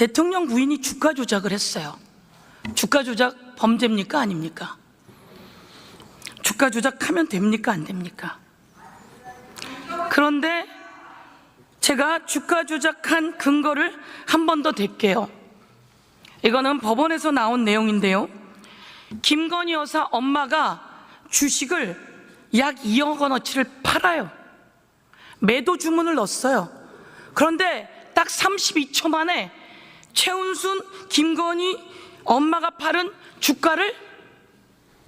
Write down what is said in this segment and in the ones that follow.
대통령 부인이 주가 조작을 했어요. 주가 조작 범죄입니까? 아닙니까? 주가 조작하면 됩니까? 안 됩니까? 그런데 제가 주가 조작한 근거를 한 번 더 댈게요. 이거는 법원에서 나온 내용인데요. 김건희 여사 엄마가 주식을 약 2억 원어치를 팔아요. 매도 주문을 넣었어요. 그런데 딱 32초 만에 최은순, 김건희 엄마가 팔은 주가를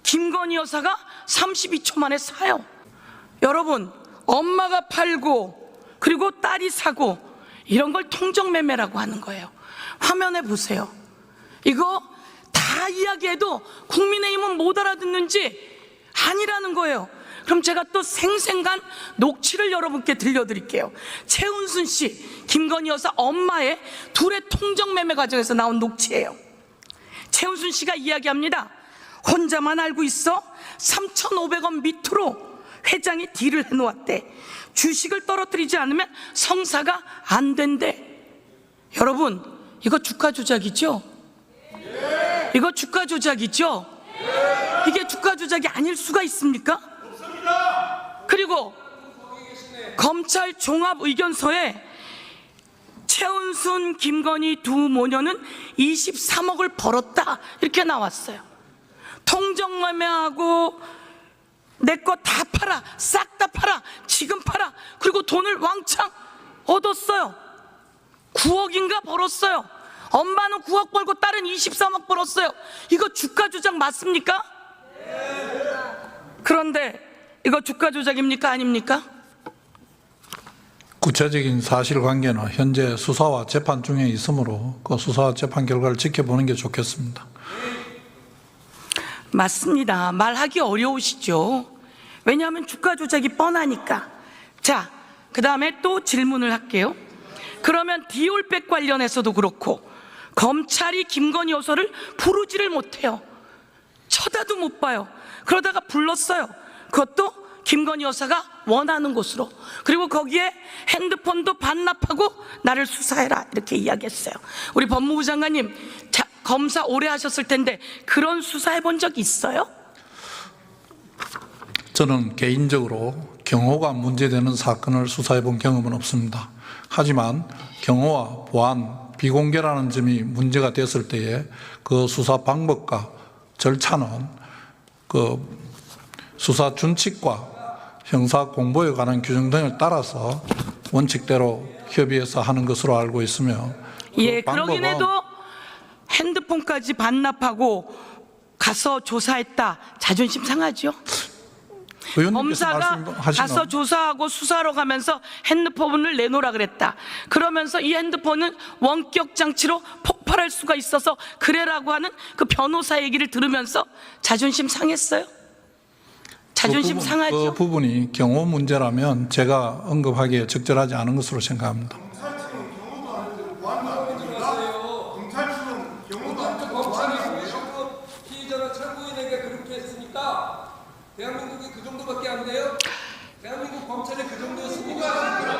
김건희 여사가 32초 만에 사요. 여러분, 엄마가 팔고 그리고 딸이 사고 이런 걸 통정매매라고 하는 거예요. 화면에 보세요. 이거 다 이야기해도 국민의힘은 못 알아듣는지 아니라는 거예요. 그럼 제가 또 생생간 녹취를 여러분께 들려드릴게요. 최은순 씨, 김건희 여사 엄마의 둘의 통정매매 과정에서 나온 녹취예요. 최은순 씨가 이야기합니다. 혼자만 알고 있어? 3,500원 밑으로 회장이 딜을 해놓았대. 주식을 떨어뜨리지 않으면 성사가 안 된대. 여러분, 이거 주가 조작이죠? 이거 주가 조작이죠? 이게 주가 조작이 아닐 수가 있습니까? 그리고 검찰 종합의견서에 최은순, 김건희 두 모녀는 23억을 벌었다 이렇게 나왔어요. 통정매매하고 내 거 다 팔아, 싹 다 팔아, 지금 팔아. 그리고 돈을 왕창 얻었어요. 9억인가 벌었어요. 엄마는 9억 벌고 딸은 23억 벌었어요. 이거 주가 조작 맞습니까? 그런데 이거 주가 조작입니까? 아닙니까? 구체적인 사실관계는 현재 수사와 재판 중에 있으므로 그 수사와 재판 결과를 지켜보는 게 좋겠습니다. 맞습니다. 말하기 어려우시죠? 왜냐하면 주가 조작이 뻔하니까. 자, 그 다음에 또 질문을 할게요. 그러면 디올백 관련해서도 그렇고 검찰이 김건희 여사를 부르지를 못해요. 쳐다도 못 봐요. 그러다가 불렀어요. 그것도 김건희 여사가 원하는 곳으로. 그리고 거기에 핸드폰도 반납하고 나를 수사해라 이렇게 이야기했어요. 우리 법무부 장관님, 검사 오래 하셨을 텐데 그런 수사해 본 적 있어요? 저는 개인적으로 경호가 문제되는 사건을 수사해 본 경험은 없습니다. 하지만 경호와 보안, 비공개라는 점이 문제가 됐을 때에 그 수사 방법과 절차는 그 수사 준칙과 형사 공보에 관한 규정 등을 따라서 원칙대로 협의해서 하는 것으로 알고 있으며, 예, 그러긴 해도 핸드폰까지 반납하고 가서 조사했다. 자존심 상하죠? 검사가 가서 조사하고 수사하러 가면서 핸드폰을 내놓으라 그랬다. 그러면서 이 핸드폰은 원격 장치로 폭발할 수가 있어서 그래라고 하는 그 변호사 얘기를 들으면서 자존심 상했어요? 자존심 상하죠? 그 부분이 경호 문제라면 제가 언급하기에 적절하지 않은 것으로 생각합니다. 피의자나 참고인에게 그렇게 했으니까 대한민국이 그 정도밖에 안 돼요? 대한민국 검찰이 그 정도였습니까?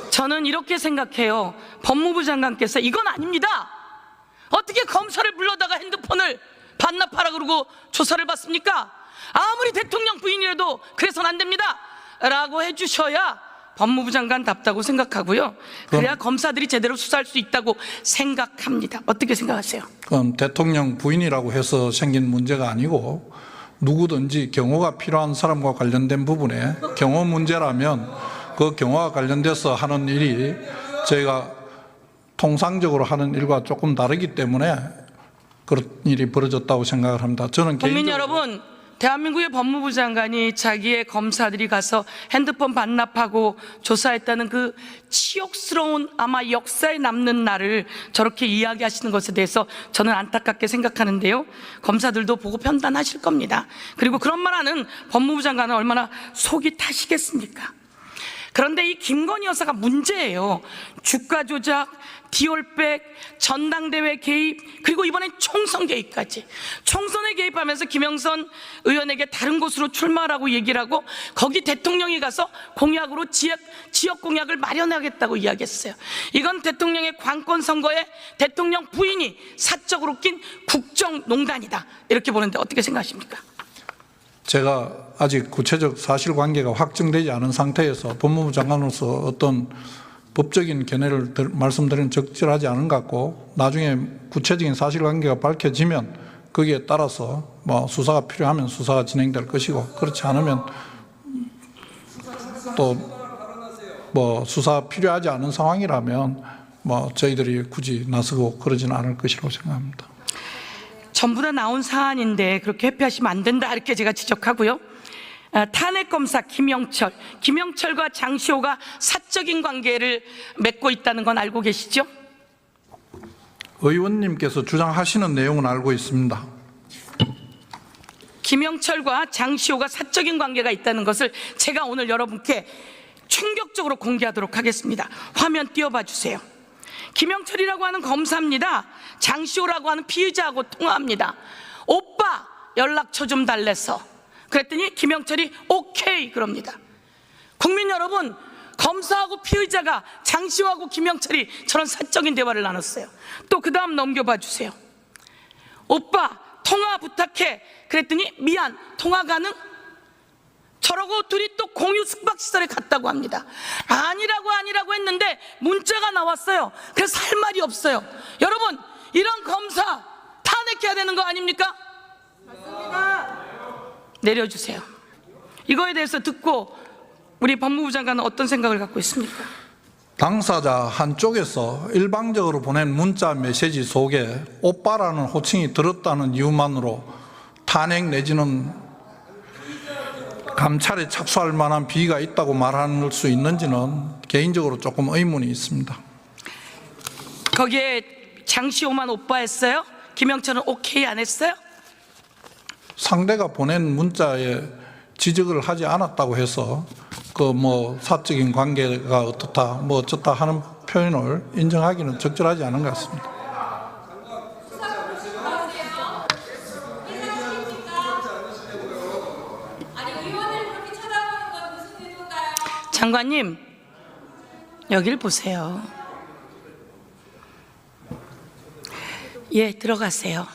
저는 이렇게 생각해요. 법무부 장관께서 이건 아닙니다. 어떻게 검사를 불러다가 핸드폰을 반납하라 그러고 조사를 받습니까? 아무리 대통령 부인이라도 그래서는 안 됩니다 라고 해주셔야 법무부 장관답다고 생각하고요. 그래야 검사들이 제대로 수사할 수 있다고 생각합니다. 어떻게 생각하세요? 그건 대통령 부인이라고 해서 생긴 문제가 아니고 누구든지 경호가 필요한 사람과 관련된 부분에 경호 문제라면 그 경호와 관련돼서 하는 일이 저희가 통상적으로 하는 일과 조금 다르기 때문에 그런 일이 벌어졌다고 생각을 합니다. 저는 국민 여러분, 대한민국의 법무부 장관이 자기의 검사들이 가서 핸드폰 반납하고 조사했다는 그 치욕스러운 아마 역사에 남는 날을 저렇게 이야기하시는 것에 대해서 저는 안타깝게 생각하는데요. 검사들도 보고 판단하실 겁니다. 그리고 그런 말 하는 법무부 장관은 얼마나 속이 타시겠습니까? 그런데 이 김건희 여사가 문제예요. 주가 조작, 디올백, 전당대회 개입, 그리고 이번엔 총선 개입까지. 총선에 개입하면서 김영선 의원에게 다른 곳으로 출마하라고 얘기를 하고 거기 대통령이 가서 공약으로 지역 공약을 마련하겠다고 이야기했어요. 이건 대통령의 관건 선거에 대통령 부인이 사적으로 낀 국정농단이다, 이렇게 보는데 어떻게 생각하십니까? 제가 아직 구체적 사실관계가 확정되지 않은 상태에서 법무부 장관으로서 어떤 법적인 견해를 말씀드리는 적절하지 않은 것 같고, 나중에 구체적인 사실관계가 밝혀지면 거기에 따라서 뭐 수사가 필요하면 수사가 진행될 것이고, 그렇지 않으면 또 뭐 수사 필요하지 않은 상황이라면 뭐 저희들이 굳이 나서고 그러지는 않을 것이라고 생각합니다. 전부 다 나온 사안인데 그렇게 회피하시면 안 된다, 이렇게 제가 지적하고요. 탄핵검사 김영철과 장시호가 사적인 관계를 맺고 있다는 건 알고 계시죠? 의원님께서 주장하시는 내용은 알고 있습니다. 김영철과 장시호가 사적인 관계가 있다는 것을 제가 오늘 여러분께 충격적으로 공개하도록 하겠습니다. 화면 띄워봐 주세요. 김영철이라고 하는 검사입니다. 장시호라고 하는 피의자하고 통화합니다. 오빠 연락처 좀 달래서. 그랬더니 김영철이 오케이 그럽니다. 국민 여러분, 검사하고 피의자가 장시호하고 김영철이 저런 사적인 대화를 나눴어요. 또 그 다음 넘겨봐 주세요. 오빠 통화 부탁해. 그랬더니 미안, 통화 가능? 저러고 둘이 또 공유 숙박시설에 갔다고 합니다. 아니라고 했는데 문자가 나왔어요. 그래서 할 말이 없어요. 여러분, 이런 검사 탄핵해야 되는 거 아닙니까? 맞습니다. 내려주세요. 이거에 대해서 듣고 우리 법무부 장관은 어떤 생각을 갖고 있습니까? 당사자 한쪽에서 일방적으로 보낸 문자 메시지 속에 오빠라는 호칭이 들었다는 이유만으로 탄핵 내지는 감찰에 착수할 만한 비위가 있다고 말할 수 있는지는 개인적으로 조금 의문이 있습니다. 거기에 장시호만 오빠 했어요? 김영철은 오케이 안 했어요? 상대가 보낸 문자에 지적을 하지 않았다고 해서 그 뭐 사적인 관계가 어떻다 뭐 어쩌다 하는 표현을 인정하기는 적절하지 않은 것 같습니다. 장관님, 여길 보세요. 예, 들어가세요.